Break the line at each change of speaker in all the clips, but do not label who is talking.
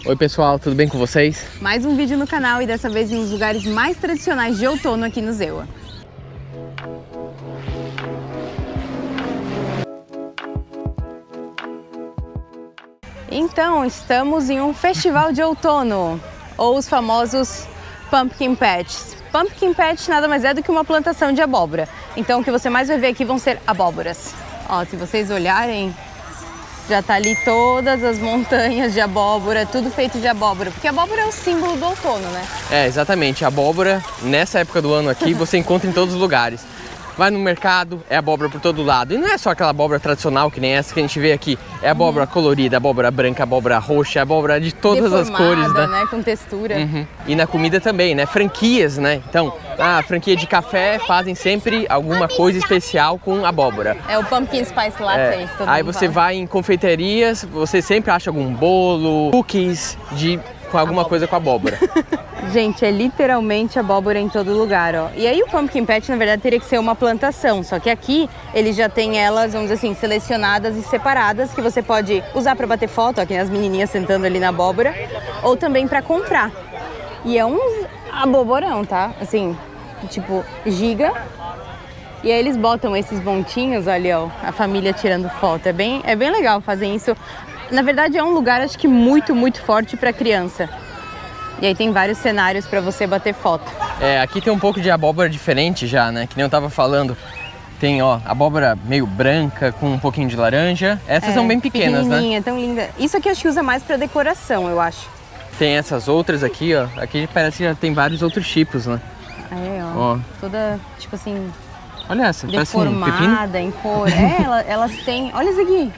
Oi pessoal, tudo bem com vocês?
Mais um vídeo no canal e dessa vez em um dos lugares mais tradicionais de outono aqui no Zewa. Então, estamos em um festival de outono, ou os famosos Pumpkin Patches. Pumpkin Patch nada mais é do que uma plantação de abóbora. Então, o que você mais vai ver aqui vão ser abóboras. Ó, se vocês olharem, já tá ali todas as montanhas de abóbora, tudo feito de abóbora, porque a abóbora é o símbolo do outono, né?
É, exatamente. A abóbora, nessa época do ano aqui, você encontra em todos os lugares. Vai no mercado, é abóbora por todo lado. E não é só aquela abóbora tradicional, que nem essa que a gente vê aqui. É abóbora colorida, abóbora branca, abóbora roxa, abóbora de todas as cores,
né? Com textura.
E na comida também, né? Franquias, né? Então, a franquia de café fazem sempre alguma coisa especial com abóbora.
É o Pumpkin Spice Latte.
Aí você vai em confeiterias, você sempre acha algum bolo, cookies com alguma coisa com abóbora.
Gente, é literalmente abóbora em todo lugar, ó. E aí o Pumpkin Patch, na verdade, teria que ser uma plantação. Só que aqui, ele já tem elas, vamos dizer assim, selecionadas e separadas, que você pode usar para bater foto, ó, que as menininhas sentando ali na abóbora, ou também para comprar. E é um aboborão, tá? Assim, tipo, giga. E aí eles botam esses montinhos, olha, ó, a família tirando foto. É bem legal fazer isso. Na verdade, é um lugar, acho que muito forte para criança. E aí tem vários cenários para você bater foto.
É, aqui tem um pouco de abóbora diferente já, né? Que nem eu tava falando. Tem, ó, abóbora meio branca com um pouquinho de laranja. Essas são bem pequenas, né?
Tão linda. Isso aqui acho que usa mais para decoração, eu acho.
Tem essas outras aqui, ó. Aqui parece que já tem vários outros tipos, né?
É, ó. Toda, tipo assim...
Olha essa, parece um pepino.
Deformada em cor. É, elas têm... Olha isso aqui.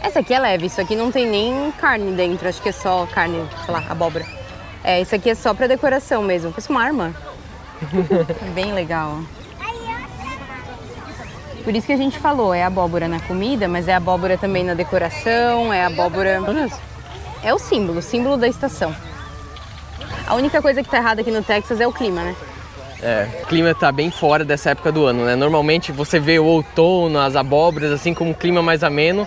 Essa aqui é leve, isso aqui não tem nem carne dentro, acho que é só carne, sei lá, abóbora. É, isso aqui é só pra decoração mesmo, parece uma arma. Bem legal. Por isso que a gente falou, é abóbora na comida, mas é abóbora também na decoração, é abóbora... É o símbolo da estação. A única coisa que tá errada aqui no Texas é o clima, né?
É, o clima tá bem fora dessa época do ano, né? Normalmente você vê o outono, as abóboras, assim, como um clima mais ameno.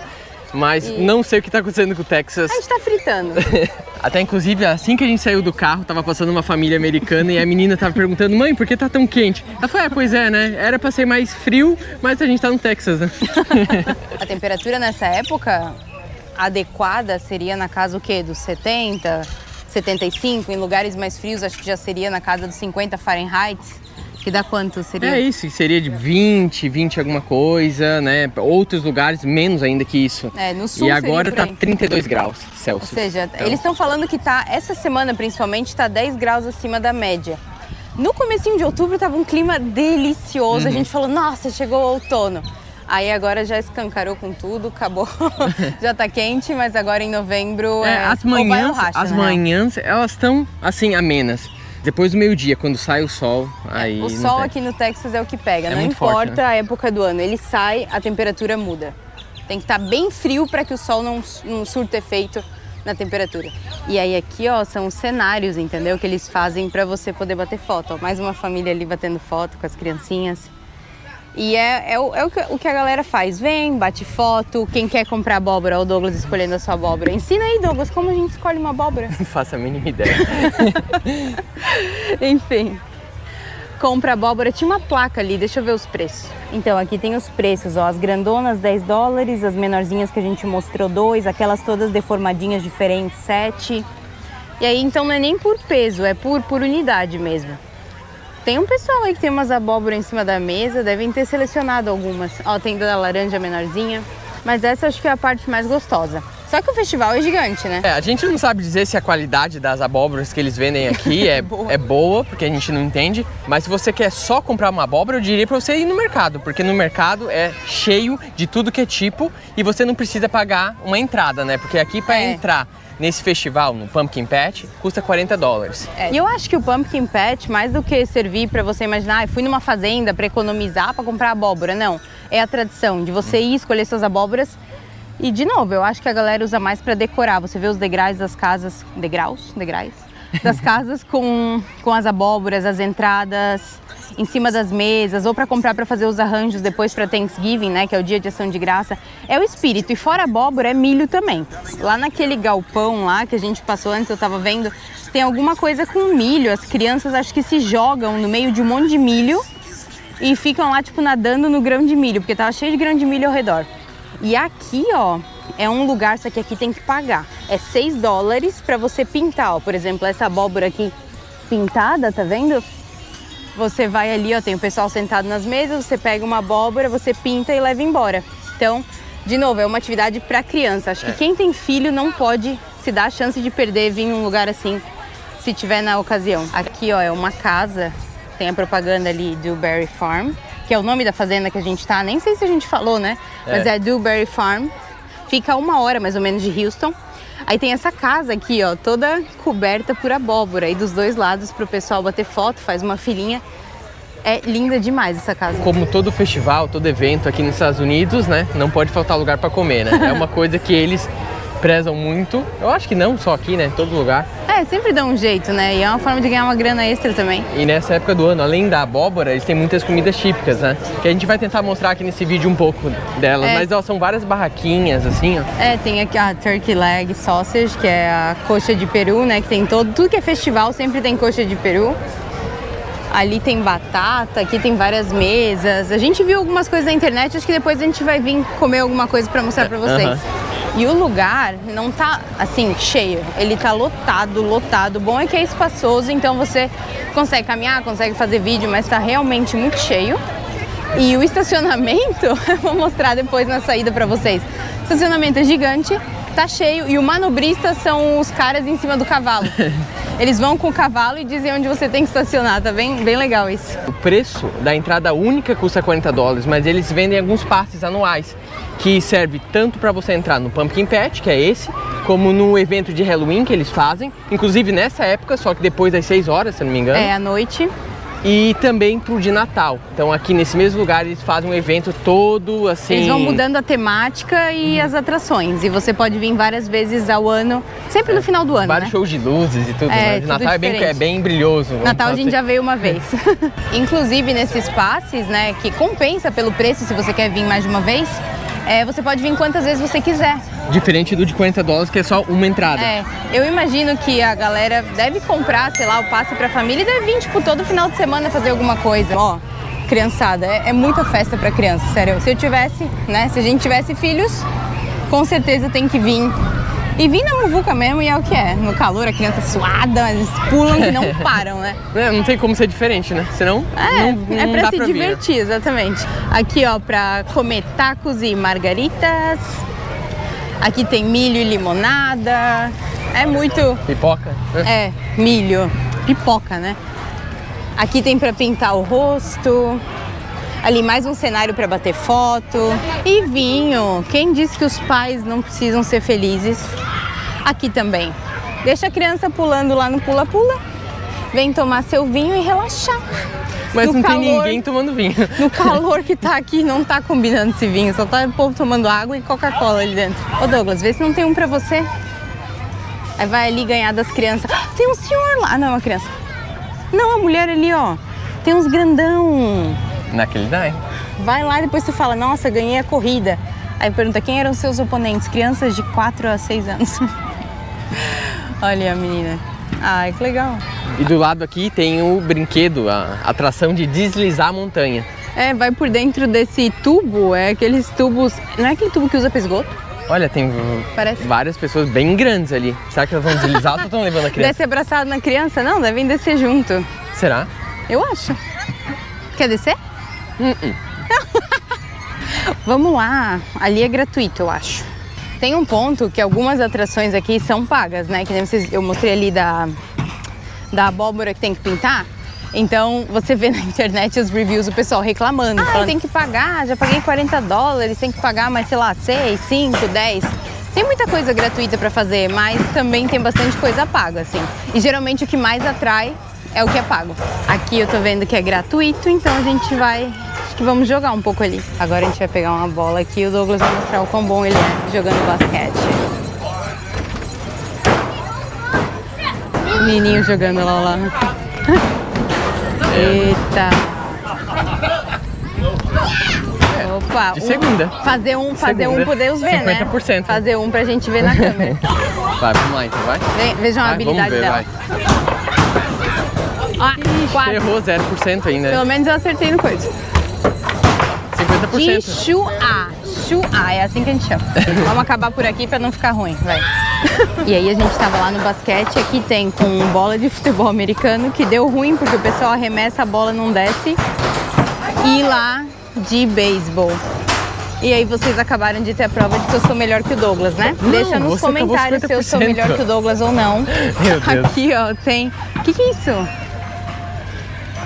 Mas não sei o que tá acontecendo com o Texas.
A gente tá fritando.
Até inclusive, assim que a gente saiu do carro, tava passando uma família americana e a menina tava perguntando: mãe, por que tá tão quente? Ela falou: pois é, né? Era pra ser mais frio, mas a gente tá no Texas, né?
A temperatura nessa época adequada seria na casa o quê? Dos 70, 75? Em lugares mais frios acho que já seria na casa dos 50 Fahrenheit. Que dá quanto seria?
É isso, seria de 20 alguma coisa, né? Outros lugares menos ainda que isso.
É, no sul.
E agora tá 32 graus Celsius.
Ou seja,
então...
eles estão falando que tá, essa semana principalmente, tá 10 graus acima da média. No comecinho de outubro tava um clima delicioso, a gente falou, nossa, chegou o outono. Aí agora já escancarou com tudo, acabou, já tá quente, mas agora em novembro
as manhãs, elas estão assim, amenas. Depois do meio-dia, quando sai o sol, aí...
O sol aqui no Texas é o que pega, não importa
forte, né?
A época do ano. Ele sai, a temperatura muda. Tem que estar bem frio para que o sol não surta efeito na temperatura. E aí aqui, ó, são os cenários, entendeu? Que eles fazem para você poder bater foto. Ó, mais uma família ali batendo foto com as criancinhas. E o que a galera faz. Vem, bate foto. Quem quer comprar abóbora, o Douglas escolhendo a sua abóbora. Ensina aí, Douglas, como a gente escolhe uma abóbora.
Não faço a mínima ideia.
Enfim. Compra abóbora. Tinha uma placa ali, deixa eu ver os preços. Então, aqui tem os preços, ó. As grandonas, $10. As menorzinhas que a gente mostrou, 2. Aquelas todas deformadinhas diferentes, 7. E aí, então, não é nem por peso, é por unidade mesmo. Tem um pessoal aí que tem umas abóboras em cima da mesa, devem ter selecionado algumas. Ó, tem da laranja menorzinha, mas essa acho que é a parte mais gostosa. Só que o festival é gigante, né?
A gente não sabe dizer se a qualidade das abóboras que eles vendem aqui é boa, porque a gente não entende. Mas se você quer só comprar uma abóbora, eu diria pra você ir no mercado, porque no mercado é cheio de tudo que é tipo e você não precisa pagar uma entrada, né? Porque aqui pra entrar nesse festival, no Pumpkin Patch, custa $40.
E eu acho que o Pumpkin Patch, mais do que servir para você imaginar, fui numa fazenda para economizar, para comprar abóbora, não. É a tradição de você ir escolher suas abóboras. E, de novo, eu acho que a galera usa mais para decorar. Você vê os degraus das casas, degraus, das casas com as abóboras, as entradas, em cima das mesas, ou para comprar para fazer os arranjos depois para Thanksgiving, né, que é o dia de ação de graça. É o espírito. E fora abóbora, é milho também. Lá naquele galpão lá que a gente passou antes, eu tava vendo, tem alguma coisa com milho. As crianças acho que se jogam no meio de um monte de milho e ficam lá, tipo, nadando no grão de milho, porque tava cheio de grão de milho ao redor. E aqui, ó, é um lugar, só que aqui tem que pagar. É $6 para você pintar, ó. Por exemplo, essa abóbora aqui pintada, tá vendo? Você vai ali, ó, tem o pessoal sentado nas mesas, você pega uma abóbora, você pinta e leva embora. Então, de novo, é uma atividade para criança. Acho que quem tem filho não pode se dar a chance de perder vir em um lugar assim, se tiver na ocasião. Aqui, ó, é uma casa, tem a propaganda ali, Dewberry Farm, que é o nome da fazenda que a gente tá, nem sei se a gente falou, né? Mas é Dewberry Farm, fica a 1 hora mais ou menos de Houston. Aí tem essa casa aqui, ó, toda coberta por abóbora. E dos dois lados pro pessoal bater foto, faz uma filinha. É linda demais essa casa.
Como todo festival, todo evento aqui nos Estados Unidos, né? Não pode faltar lugar para comer, né? É uma coisa que eles prezam muito. Eu acho que não só aqui, né? Em todo lugar.
É, sempre dá um jeito, né? E é uma forma de ganhar uma grana extra também.
E nessa época do ano, além da abóbora, eles têm muitas comidas típicas, né? Que a gente vai tentar mostrar aqui nesse vídeo um pouco delas. Mas ó, são várias barraquinhas, assim, ó.
É, tem aqui a Turkey Leg Sausage, que é a coxa de peru, né? Que tem tudo que é festival sempre tem coxa de peru. Ali tem batata, aqui tem várias mesas. A gente viu algumas coisas na internet, acho que depois a gente vai vir comer alguma coisa pra mostrar pra vocês. E o lugar não tá, assim, cheio. Ele tá lotado, lotado. O bom é que é espaçoso, então você consegue caminhar, consegue fazer vídeo, mas tá realmente muito cheio. E o estacionamento, eu vou mostrar depois na saída pra vocês. O estacionamento é gigante, tá cheio, e o manobrista são os caras em cima do cavalo. Eles vão com o cavalo e dizem onde você tem que estacionar, tá bem legal isso.
O preço da entrada única custa $40, mas eles vendem alguns passes anuais, que serve tanto para você entrar no Pumpkin Patch, que é esse, como no evento de Halloween que eles fazem, inclusive nessa época, só que depois das 6 horas, se não me engano.
É, à noite.
E também pro de Natal. Então aqui nesse mesmo lugar eles fazem um evento todo assim...
Eles vão mudando a temática e as atrações. E você pode vir várias vezes ao ano, sempre no final do ano,
vários shows de luzes e tudo, né? De Natal é bem brilhoso.
Natal a gente já veio uma vez. Inclusive nesses passes, né, que compensa pelo preço se você quer vir mais de uma vez, você pode vir quantas vezes você quiser.
Diferente do de $40, que é só uma entrada.
É, eu imagino que a galera deve comprar, sei lá, o passe pra família e deve vir, tipo, todo final de semana fazer alguma coisa. Ó, criançada, é muita festa pra criança, sério. Se eu tivesse, né, se a gente tivesse filhos, com certeza tem que vir. E vir na muvuca mesmo, e é o que é. No calor, a criança suada, eles pulam que não param, né?
Não tem como ser diferente, né? Senão não
pra
dá
se
pra
divertir, exatamente. Aqui, ó, pra comer tacos e margaritas. Aqui tem milho e limonada. É muito...
Pipoca?
É, milho. Pipoca, né? Aqui tem pra pintar o rosto. Ali mais um cenário para bater foto. E vinho. Quem disse que os pais não precisam ser felizes? Aqui também. Deixa a criança pulando lá no pula-pula. Vem tomar seu vinho e relaxar.
Mas não tem ninguém tomando vinho.
No calor que tá aqui, não tá combinando esse vinho. Só tá o povo tomando água e Coca-Cola ali dentro. Ô Douglas, vê se não tem um pra você. Aí vai ali ganhar das crianças. Ah, tem um senhor lá. Ah, não, é uma criança. Não, a mulher ali, ó. Tem uns grandão.
Naquele daí.
Vai lá e depois tu fala, nossa, ganhei a corrida. Aí pergunta, quem eram seus oponentes? Crianças de 4 a 6 anos. Olha a menina. Ai, que legal.
E do lado aqui tem o brinquedo, a atração de deslizar a montanha.
É, vai por dentro desse tubo, é aqueles tubos... Não é aquele tubo que usa para esgoto?
Olha, tem várias pessoas bem grandes ali. Será que elas vão deslizar ou só estão levando a criança?
Desce abraçado na criança? Não, devem descer junto.
Será?
Eu acho. Quer descer? Vamos lá. Ali é gratuito, eu acho. Tem um ponto que algumas atrações aqui são pagas, né? Que nem vocês, eu mostrei ali da abóbora que tem que pintar. Então, você vê na internet os reviews do pessoal reclamando. Falando, tem que pagar, já paguei $40, tem que pagar mais, sei lá, 6, 5, 10. Tem muita coisa gratuita pra fazer, mas também tem bastante coisa paga, assim. E geralmente o que mais atrai é o que é pago. Aqui eu tô vendo que é gratuito, então a gente vai... Acho que vamos jogar um pouco ali. Agora a gente vai pegar uma bola aqui e o Douglas vai mostrar o quão bom ele é jogando basquete. Menininho jogando lá. Eita. Opa,
De segunda.
Fazer um pra Deus ver,
50%.
né? Fazer um pra gente ver na câmera.
Vai, vamos lá então, vai.
Vejam a
Vai,
habilidade
vamos ver,
dela.
vai.
Ah, quase.
Errou 0% ainda.
Pelo menos eu acertei no coisa.
50%.
De Chua, é assim que a gente chama. Vamos acabar por aqui pra não ficar ruim, vai. E aí a gente tava lá no basquete, aqui tem com bola de futebol americano, que deu ruim porque o pessoal arremessa, a bola não desce. E lá de beisebol. E aí vocês acabaram de ter a prova de que eu sou melhor que o Douglas, né?
Não,
deixa nos
você acabou
comentários se eu sou melhor que o Douglas ou não.
Meu Deus.
Aqui, ó, tem... O que é isso?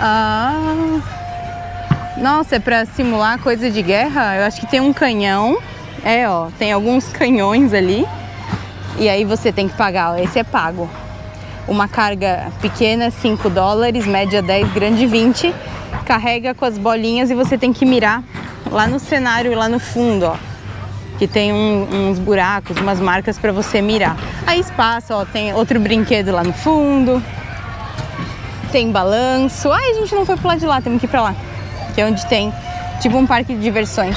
Ah... Nossa, é pra simular coisa de guerra? Eu acho que tem um canhão. É, ó, tem alguns canhões ali. E aí você tem que pagar, ó, esse é pago. Uma carga pequena, $5, média 10, grande 20. Carrega com as bolinhas e você tem que mirar lá no cenário, lá no fundo, ó. Que tem uns buracos, umas marcas pra você mirar. Aí espaço, ó, tem outro brinquedo lá no fundo. Tem balanço. Ai, a gente não foi pro lado de lá, temos que ir pra lá. Que é onde tem, tipo, um parque de diversões.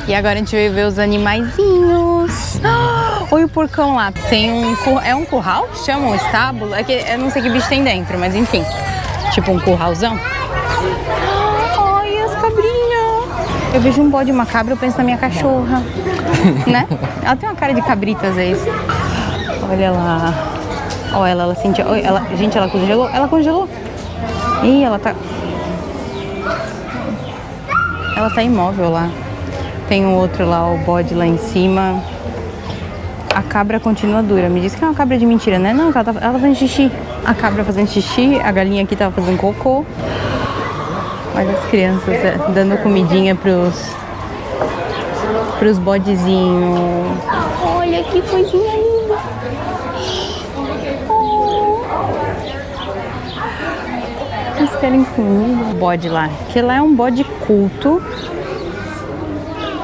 E agora a gente veio ver os animaizinhos. Olha o porcão lá. Tem é um curral que chama? Um estábulo? É que eu não sei que bicho tem dentro, mas enfim. Tipo um curralzão. Olha as cabrinhas. Eu vejo um bode e uma cabra, eu penso na minha cachorra. Né? Ela tem uma cara de cabrita às vezes. Olha lá. Olha ela sentiu. Gente, ela congelou. Ela congelou. Ih, ela tá imóvel lá. Tem um outro lá, o bode lá em cima. A cabra continua dura. Me disse que é uma cabra de mentira, né? Não, ela tá fazendo xixi. A cabra fazendo xixi, a galinha aqui tava fazendo cocô. Olha as crianças dando comidinha pros bodezinhos. Olha que coisinha linda. Eles querem comida. O bode lá, que lá é um bode culto.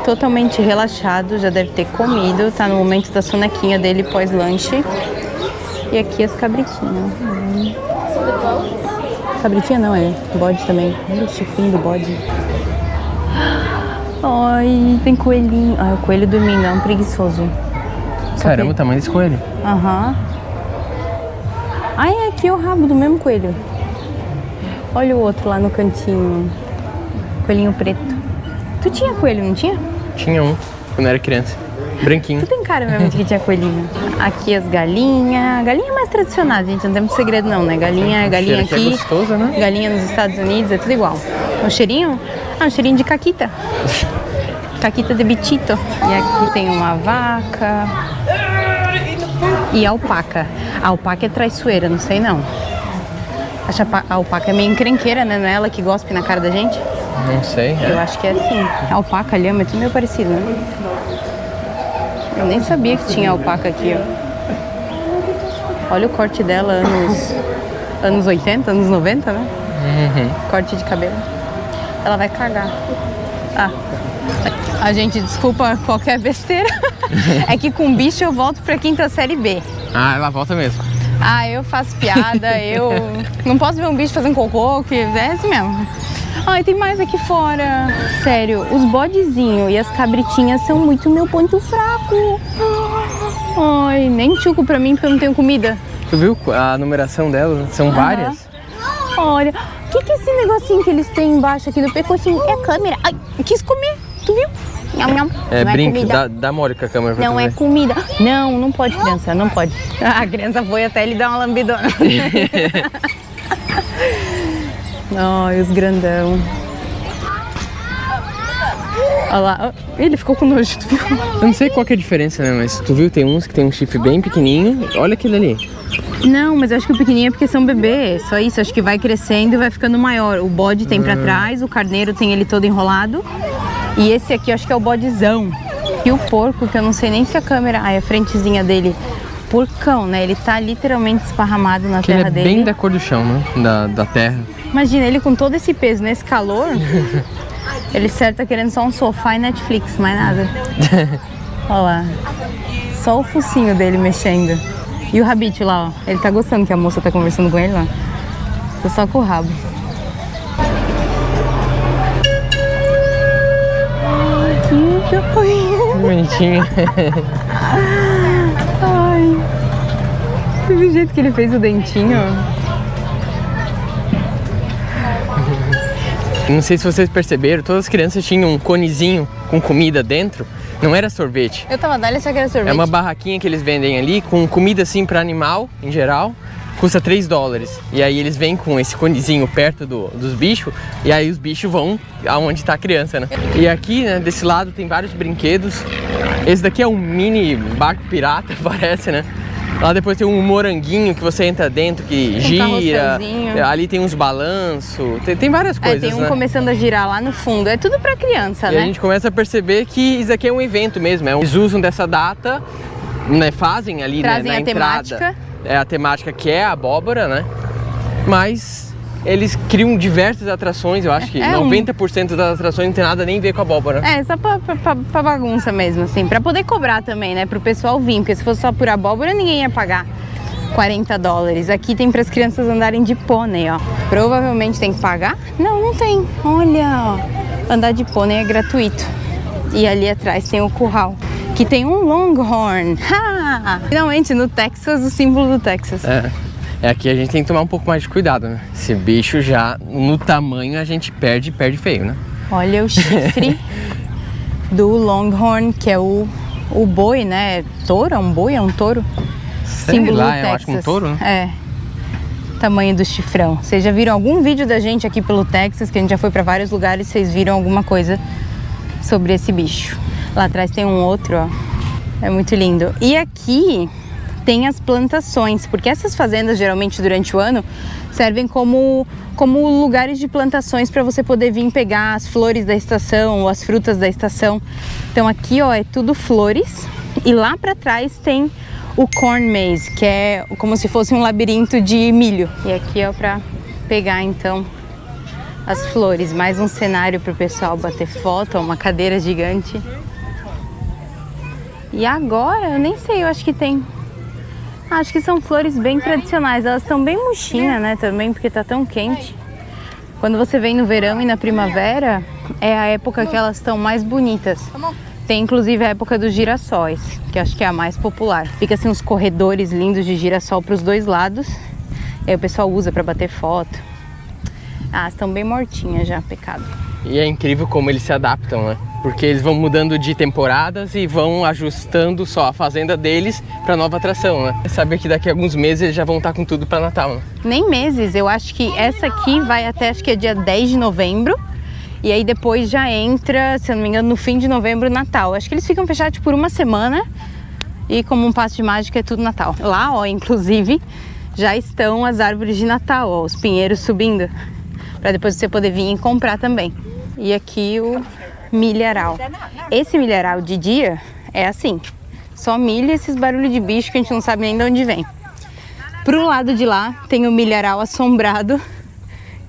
Totalmente relaxado, já deve ter comido, tá no momento da sonequinha dele pós-lanche. E aqui as cabritinhas. Cabritinha não, é bode também. Olha o chifrinho do bode. Ai, tem coelhinho. Ai, o coelho dormindo, é um preguiçoso.
Caramba, o tamanho desse coelho.
Aham. Ai, aqui é o rabo do mesmo coelho. Olha o outro lá no cantinho. Coelhinho preto. Tu tinha coelho, não tinha?
Tinha um, quando eu era criança. Branquinho.
Tu tem cara mesmo de que tinha coelhinho. Aqui as galinhas. Galinha é mais tradicional, gente. Não tem muito segredo não, né? Galinha é galinha aqui.
É gostoso, né?
Galinha nos Estados Unidos, é tudo igual. O cheirinho? Ah, um cheirinho de caquita. Caquita de bichito. E aqui tem uma vaca. E alpaca. A alpaca é traiçoeira, não sei não. A alpaca é meio encrenqueira, né? Não é ela que gospe na cara da gente?
Não sei.
Eu acho que é assim. Alpaca, lhama, é tudo meio parecido, né? Eu nem sabia que tinha alpaca aqui, ó. Olha o corte dela, anos 80, anos 90, né?
Uhum.
Corte de cabelo. Ela vai cagar. Ah, a gente desculpa qualquer besteira. É que com bicho eu volto pra quinta série B.
Ah, ela volta mesmo.
Ah, eu faço piada, eu não posso ver um bicho fazendo cocô, que é assim mesmo. Ai, tem mais aqui fora. Sério, os bodezinhos e as cabritinhas são muito meu ponto fraco. Ai, nem chuco pra mim porque eu não tenho comida.
Tu viu a numeração delas? São várias.
Olha, o que é esse negocinho que eles têm embaixo aqui do pescocinho? É câmera. Ai, quis comer, tu viu? Nham, nham.
É,
não
brinco,
é comida.
dá mole com a câmera pra
Não
tu
é
ver.
comida. Não, não pode, criança, não pode. A criança foi até ele dar uma lambidona. Ai, os grandão. Olha lá, ele ficou com nojo, tu viu?
Eu não sei qual que é a diferença, né? Mas tu viu, tem uns que tem um chifre bem pequenininho. Olha aquele ali.
Não, mas eu acho que o pequenininho é porque são bebês. Só isso, acho que vai crescendo e vai ficando maior. O bode tem pra trás, o carneiro tem ele todo enrolado. E esse aqui eu acho que é o bodezão. E o porco, que eu não sei nem se a câmera... Ai, a frentezinha dele. Porcão, né? Ele tá literalmente esparramado na terra
Ele é
dele.
bem da cor do chão, né? Da terra.
Imagina, ele com todo esse peso, nesse calor... Ele certo tá querendo só um sofá e Netflix, mais nada. Olha lá. Só o focinho dele mexendo. E o Rabbit lá, ó. Ele tá gostando que a moça tá conversando com ele lá. Tô só com o rabo. Que
bonitinho.
Ai. Você viu o jeito que ele fez o dentinho?
Não sei se vocês perceberam, todas as crianças tinham um conezinho com comida dentro. Não era sorvete.
Eu tava dando, achava que era sorvete.
É uma barraquinha que eles vendem ali com comida assim para animal, em geral. Custa $3. E aí eles vêm com esse conezinho perto dos bichos. E aí os bichos vão aonde tá a criança, né? E aqui, né, desse lado tem vários brinquedos. Esse daqui é um mini barco pirata, parece, né? Lá depois tem um moranguinho que você entra dentro, que gira. Ali tem uns balanços, tem várias coisas,
tem um,
né?
Começando a girar lá no fundo. É tudo pra criança,
e
né?
a gente começa a perceber que isso aqui é um evento mesmo. Eles usam dessa data, né? Fazem ali, né, na entrada.
Temática.
É a temática que é a abóbora, né? Mas eles criam diversas atrações, eu acho que 90% das atrações não tem nada nem a ver com a abóbora.
É, só pra bagunça mesmo, assim. Pra poder cobrar também, né? Pro pessoal vir, porque se fosse só por abóbora, ninguém ia pagar $40. Aqui tem pras crianças andarem de pônei, ó. Provavelmente tem que pagar? Não, não tem. Olha, ó. Andar de pônei é gratuito. E ali atrás tem o curral, que tem um Longhorn. Ha! Finalmente, no Texas, o símbolo do Texas.
É, aqui a gente tem que tomar um pouco mais de cuidado, né? Esse bicho já, no tamanho, a gente perde feio, né?
Olha o chifre do Longhorn, que é o boi, né? Touro? É um boi? É um touro?
Sei
símbolo
lá,
do Texas.
Eu acho que um touro, né?
É. Tamanho do chifrão. Vocês já viram algum vídeo da gente aqui pelo Texas, que a gente já foi pra vários lugares, vocês viram alguma coisa sobre esse bicho. Lá atrás tem um outro, ó. É muito lindo. E aqui tem as plantações, porque essas fazendas geralmente durante o ano servem como lugares de plantações para você poder vir pegar as flores da estação ou as frutas da estação. Então aqui, ó, é tudo flores e lá para trás tem o corn maze, que é como se fosse um labirinto de milho. E aqui, ó, para pegar então as flores. Mais um cenário para o pessoal bater foto, ó, uma cadeira gigante. E agora, eu nem sei, eu acho que tem... Acho que são flores bem tradicionais. Elas estão bem murchinhas, né, também, porque tá tão quente. Quando você vem no verão e na primavera, é a época que elas estão mais bonitas. Tem inclusive a época dos girassóis, que acho que é a mais popular. Fica assim uns corredores lindos de girassol para os dois lados. E aí o pessoal usa para bater foto. Ah, estão bem mortinhas já, pecado.
E é incrível como eles se adaptam, né? Porque eles vão mudando de temporadas e vão ajustando só a fazenda deles para nova atração, né? Saber que daqui a alguns meses eles já vão estar com tudo para Natal, né?
Nem meses, eu acho que essa aqui vai até, acho que é dia 10 de novembro. E aí depois já entra, se eu não me engano, no fim de novembro, Natal. Acho que eles ficam fechados por uma semana e como um passo de mágica é tudo Natal. Lá, ó, inclusive, já estão as árvores de Natal, ó, os pinheiros subindo. Para depois você poder vir e comprar também. E aqui o milharal. Esse milharal de dia é assim, só milho e esses barulhos de bicho que a gente não sabe nem de onde vem. Pro lado de lá tem o milharal assombrado,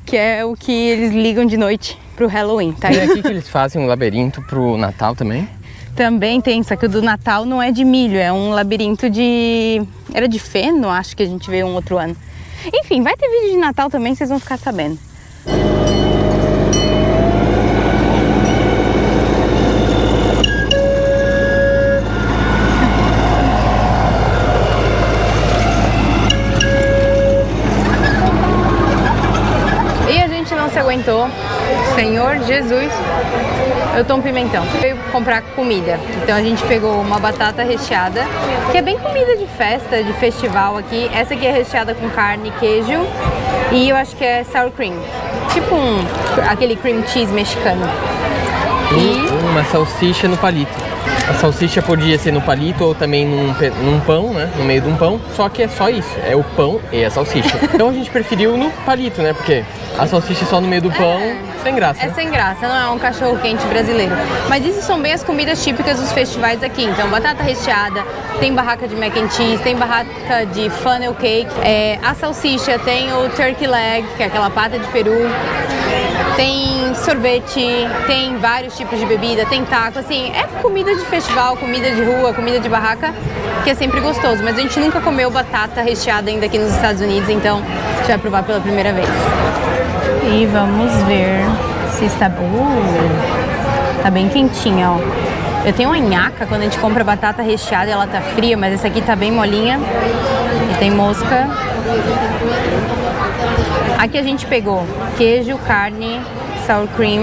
que é o que eles ligam de noite pro Halloween, tá?
E é aqui que eles fazem um labirinto pro Natal também?
Também tem, só que o do Natal não é de milho, é um labirinto de... Era de feno, acho que a gente veio um outro ano. Enfim, vai ter vídeo de Natal também, vocês vão ficar sabendo. Se aguentou, Senhor Jesus, eu tô um pimentão. Veio comprar comida, então a gente pegou uma batata recheada, que é bem comida de festa, de festival aqui. Essa aqui é recheada com carne, queijo e eu acho que é sour cream, tipo aquele cream cheese mexicano.
E uma salsicha no palito. A salsicha podia ser no palito ou também num pão, né? No meio de um pão, só que é só isso, é o pão e a salsicha. Então a gente preferiu no palito, né? Porque a salsicha só no meio do pão, sem graça.
É sem graça, não é um cachorro quente brasileiro. Mas isso são bem as comidas típicas dos festivais aqui. Então batata recheada, tem barraca de mac and cheese, tem barraca de funnel cake, a salsicha, tem o turkey leg, que é aquela pata de peru. Tem tem sorvete, tem vários tipos de bebida, tem taco, assim, é comida de festival, comida de rua, comida de barraca, que é sempre gostoso. Mas a gente nunca comeu batata recheada ainda aqui nos Estados Unidos, então a gente vai provar pela primeira vez. E vamos ver se está... tá bem quentinha, ó. Eu tenho uma nhaca quando a gente compra batata recheada, ela tá fria, mas essa aqui tá bem molinha. E tem mosca. Aqui a gente pegou queijo, carne, sour cream.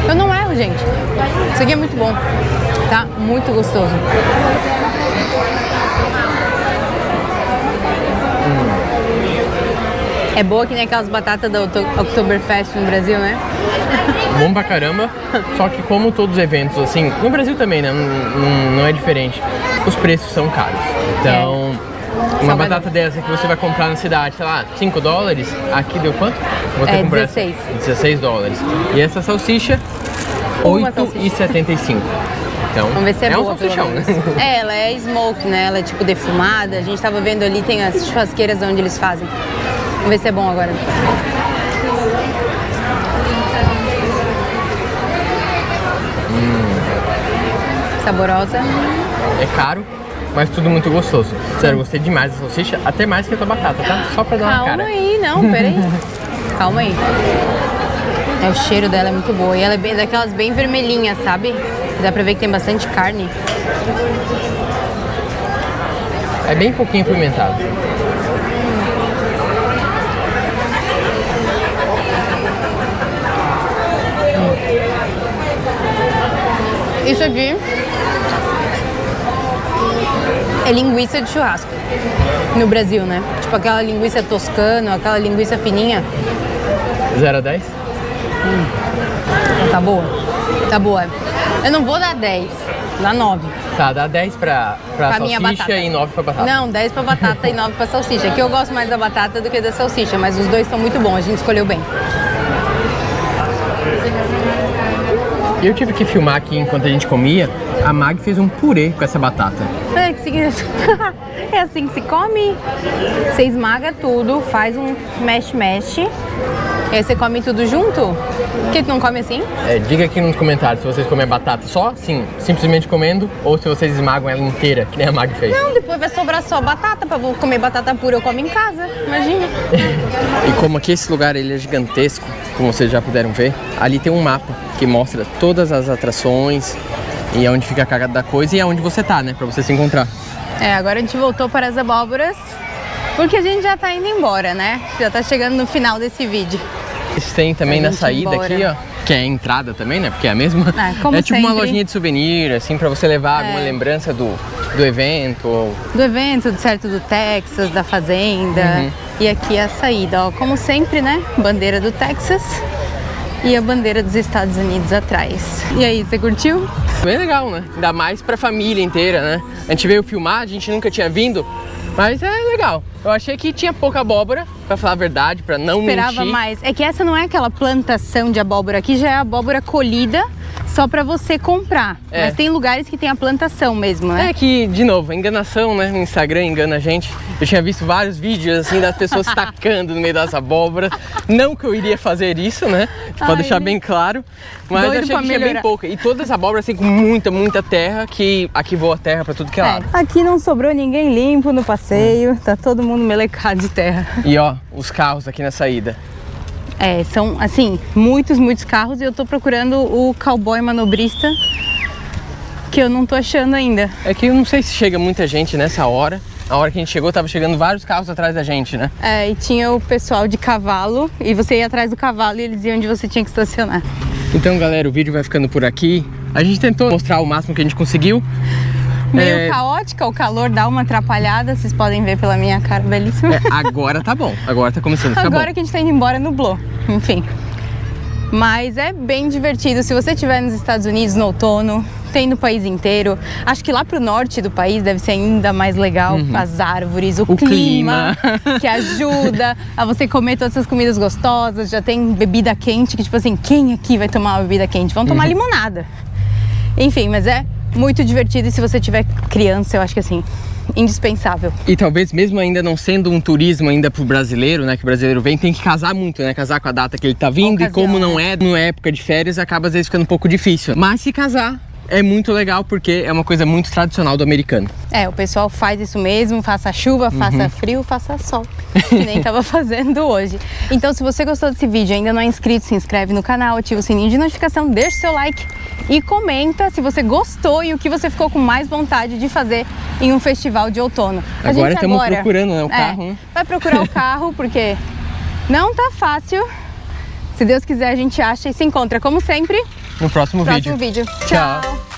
Eu não erro, gente. Isso aqui é muito bom. Tá muito gostoso. É boa que nem aquelas batatas da Oktoberfest no Brasil, né?
Bom pra caramba, só que como todos os eventos, assim, no Brasil também, né, não é diferente, os preços são caros. Então, uma batata dessa que você vai comprar na cidade, sei lá, $5, aqui deu quanto? Vou ter que comprar
16.
$16. E essa salsicha, $8,75. Então,
vamos ver se é boa,
um salsichão, né?
É, ela é smoke, né? Ela é tipo defumada. A gente tava vendo ali, tem as churrasqueiras onde eles fazem. Vamos ver se é bom agora. Saborosa.
É caro, mas tudo muito gostoso. Sério, gostei demais da salsicha, até mais que a tua batata, tá? Só pra dar uma cara.
Calma aí, não, peraí. Calma aí. É, o cheiro dela é muito boa. E ela é bem, daquelas bem vermelhinhas, sabe? Dá pra ver que tem bastante carne.
É bem pouquinho pimentado.
Isso aqui é linguiça de churrasco no Brasil, né? Tipo aquela linguiça toscana, aquela linguiça fininha.
0 a 10?
Tá boa. Tá boa. Eu não vou dar 10, dá 9.
Tá, dá 10 pra
minha
salsicha
batata.
e 9 pra batata.
Não, 10 pra batata e 9 pra salsicha. Aqui eu gosto mais da batata do que da salsicha, mas os dois estão muito bons, a gente escolheu bem.
E eu tive que filmar aqui enquanto a gente comia. A Mag fez um purê com essa batata.
É, é assim que se come. Você esmaga tudo, faz um mesh. E aí você come tudo junto? Por que tu não come assim?
É, diga aqui nos comentários se vocês comem a batata só, sim, simplesmente comendo, ou se vocês esmagam ela inteira, que nem a Mag fez.
Não, depois vai sobrar só batata. Pra eu comer batata pura eu como em casa, imagina.
E como aqui esse lugar ele é gigantesco, como vocês já puderam ver, ali tem um mapa que mostra todas as atrações e onde fica a cada coisa e aonde você tá, né, pra você se encontrar.
É, agora a gente voltou para as abóboras, porque a gente já tá indo embora, né? Já tá chegando no final desse vídeo.
Eles têm também na saída
embora.
aqui, ó, que é a entrada também, né, porque é a mesma.
Como
é tipo uma
sempre.
lojinha de souvenir, assim, pra você levar alguma lembrança do evento. Ou...
Do evento, certo, do Texas, da fazenda. E aqui é a saída, ó. Como sempre, né? Bandeira do Texas e a bandeira dos Estados Unidos atrás. E aí, você curtiu?
Bem legal, né? Ainda mais pra família inteira, né? A gente veio filmar, a gente nunca tinha vindo, mas é legal. Eu achei que tinha pouca abóbora, pra falar a verdade, pra não
Esperava
mentir.
mais. É que essa não é aquela plantação de abóbora, aqui já é abóbora colhida só pra você comprar.
É.
Mas tem lugares que tem a plantação mesmo, né?
É que, de novo, a enganação, né? No Instagram engana a gente. Eu tinha visto vários vídeos, assim, das pessoas tacando no meio das abóboras. Não que eu iria fazer isso, né? Pra deixar bem claro. Mas
Doido
eu achei
pra
que tinha bem
melhorar.
pouca. E todas as abóboras, assim, com muita terra, que aqui voa terra pra tudo que é lado.
Aqui não sobrou ninguém limpo no passeio, tá todo mundo melecado de terra.
E ó, os carros aqui na saída.
É, são, assim, muitos carros e eu tô procurando o cowboy manobrista, que eu não tô achando ainda.
É que eu não sei se chega muita gente nessa hora. A hora que a gente chegou, tava chegando vários carros atrás da gente, né?
É, e tinha o pessoal de cavalo, e você ia atrás do cavalo e eles iam onde você tinha que estacionar.
Então, galera, o vídeo vai ficando por aqui. A gente tentou mostrar o máximo que a gente conseguiu.
Meio caótica, o calor dá uma atrapalhada, vocês podem ver pela minha cara belíssima.
Agora tá bom, agora tá começando a ficar
Agora
bom.
que a gente tá indo embora, nublou. Enfim. Mas é bem divertido. Se você estiver nos Estados Unidos no outono, tem no país inteiro. Acho que lá pro norte do país deve ser ainda mais legal. As árvores, o clima, que ajuda a você comer todas essas comidas gostosas. Já tem bebida quente, que tipo assim, quem aqui vai tomar uma bebida quente? Vão tomar limonada. Enfim, mas é muito divertido. E se você tiver criança, eu acho que assim, indispensável.
E talvez mesmo ainda não sendo um turismo ainda pro brasileiro, né, que o brasileiro vem, tem que casar muito, né, casar com a data que ele tá vindo,
Ocasião,
e como não é época de férias, acaba às vezes ficando um pouco difícil. Mas se casar é muito legal porque é uma coisa muito tradicional do americano.
É, o pessoal faz isso mesmo, faça chuva, faça frio, faça sol, que nem tava fazendo hoje. Então, se você gostou desse vídeo e ainda não é inscrito, se inscreve no canal, ativa o sininho de notificação, deixa o seu like e comenta se você gostou e o que você ficou com mais vontade de fazer em um festival de outono.
Agora estamos procurando, né, o carro, né?
Vai procurar o carro porque não tá fácil. Se Deus quiser, a gente acha e se encontra, como sempre,
no próximo vídeo.
Tchau!